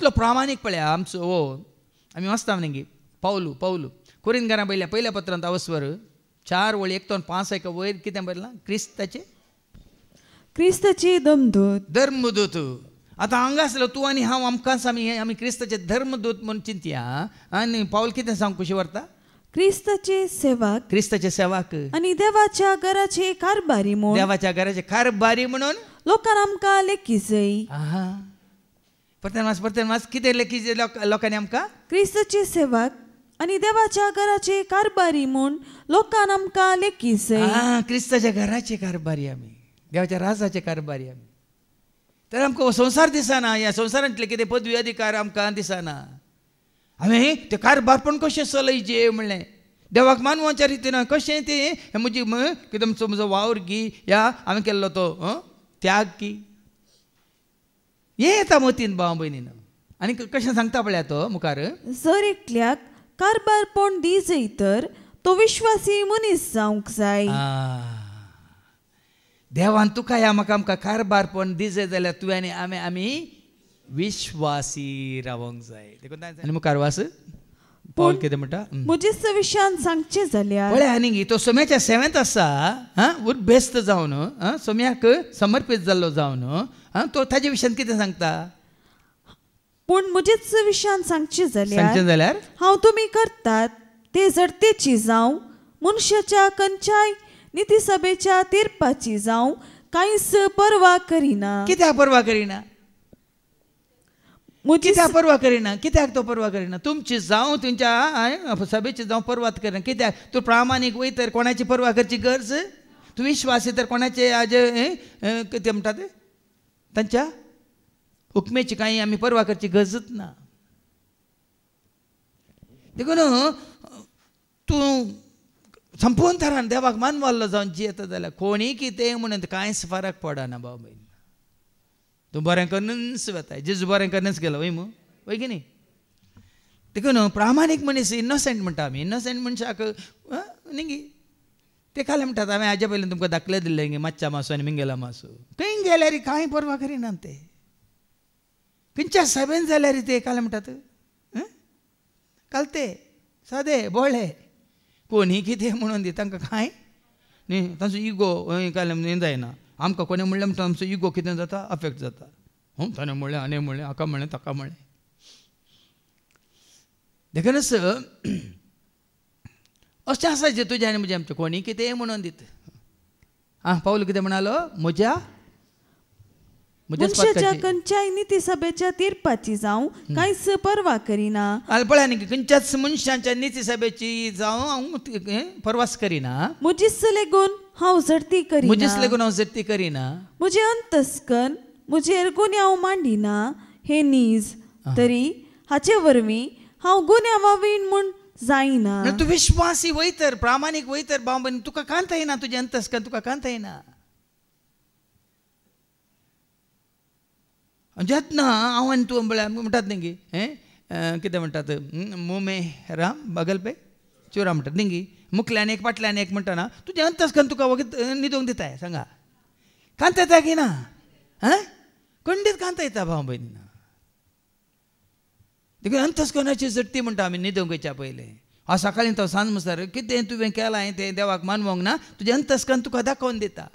कितलो प्रामाणीक पळया आमचो हो आमी वाचता न्ही पावलू कोरिंथकारां पहिल्या पत्रांत अवस्वर 4 वळी 1 ते 5 वयर कितें बरयलां क्रिस्ताचे धर्मदूत आतां हांगा आसलो तूं आनी हांव आमकांच आमी क्रिस्ताचे धर्मदूत म्हूण चिंतया आनी पावल कितें सांग कशें व्हरता क्रिस्ताचे सेवक आनी देवाच्या घराचे कारभारी म्हणून लोकांना आमकां लेखी जाय परतेन वाच कितें लेखी लोकांनी आमकां क्रिस्ताचे सेवक आनी देवाच्या घराचे कारभारी म्हूण लोकांना आमकां लेखी जाय क्रिस्ताच्या घराचे कारभारी आमी देवाच्या राजाचे कारभारी आमी तर आमकां संवसार दिसना ह्या संवसारांतले कितें पदवी अधिकार आमकां दिसना हांवें ते कारभारपण कशें चलयचें म्हणलें देवाक मानवाच्या रितीन कशें तें म्हजी कितें म्हजो वावर की या हांवें केल्लो तो त्याग की हें येता मतीन भाव भयणीन आनी कशें सांगता पळया तो मुखार जर एकल्याक कारभारपण दी जाय तर तो विश्वासी मनीस जावंक जाय देवान तुका ह्या म्हाका आमकां कारभारपण दी जाय जाल्यार तुवें आनी आमी विश्वासी रावंक जाय आनी मुखार वास पावल कितें म्हणटा म्हजेच विशयान सांगचें जाल्यार पळय आनी तो सोम्याच्या सेवेंत आसा उर्बेस्त जावन सोम्याक समर्पीत जाल्लो जावन तो ताजे विशयान कितें सांगता पूण म्हजेच विशयान सांगचें जाल्यार हांव तुमी करतात ते जडतेची जावं मनशाच्या खंयच्याय नितीसभेच्या तीर्पाची जावं कांयच पर्वा करिना कित्याक पर्वा करिना कित्याक पर्वा करिना कित्याक तो पर्वा करिना तुमची जावं तुमच्या सभेची जावं पर्वात करिना कित्याक तूं प्रामाणीक वय तर कोणाची पर्वा करची गरज तूं विश्वासी तर कोणाचे हाजे कितें म्हणटा ते तांच्या हुकमेची कांय आमी पर्वा करची गरजच ना देखून तूं संपूर्ण तरान देवाक मानवाल्लो जावन जियेता जाल्यार कोणी कितें म्हणून कांयच फरक पडना भाव भयण तूं बरें करूनच वता जेजू बरें करूनच गेलो वय की न्ही देखून प्रामाणीक मनीस इनोसंट म्हणटा आमी इनोसंट मनशाक न्ही ते खाले म्हणटात हांवें हाजे पयलीं तुमकां दाखले दिल्ले गे मातशा मासो आनी मिंगेला मासो खंय गेल्यार कांय पर्वा करिना ते खंयच्या सभेन जाल्यार ते काले म्हणटात कालते सादे बोळे कोणी कितें म्हणून दी तांकां कांय न्ही तांचो इगो काले जायना आमकां कोणें म्हणलें म्हणटा आमचो इगो कितें जाता अफेक्ट जाता ताणें म्हणलें आनी म्हणलें हाका म्हणलें ताका म्हणलें देखूनच अशें आसा जें तुजें आनी म्हजें आमचें कोणी कितें म्हणून दीत पावलो कितें म्हणालो म्हज्या मनशाच्या खंयच्याय नितीसभेच्या तीर्पाची जावं कांयच पर्वा करिना पळय न्ही खंयच्याच मनशाच्या नितीसभेची जावं हांव पर्वाच करिना म्हजीच लेगून हांव जडती करिना म्हजें अंतस्कन म्हजेर गुन्यांव मांडिना हे नीज तरी हाचे वरवीं हांव गुन्यांवावीन म्हूण जायना तूं विश्वासी वय तर प्रामाणीक वय तर भाव भयण तुका कांत येना तुजें अंतस्कन तुका कांत येना जेतना हांव आनी तूं म्हणटात न्ही कितें म्हणटात मोमे राम बगल पे चोरा म्हणटात न्ही मुखल्यान एक फाटल्यान एक म्हणटाना तुजें अंतस्कन तुका वगत न्हिदोंक दिताय सांगा कांत येता की ना खंडीत कांत येता भाव भयणी देखून अंतस्कनाची जडती म्हणटा आमी न्हिदोंक वयच्या पयलें हांव सकाळीं तो सांज म्हणसर कितें तुवें केलां तें देवाक मानवंक ना तुजें अंतस्कन तुका दाखोवन दिता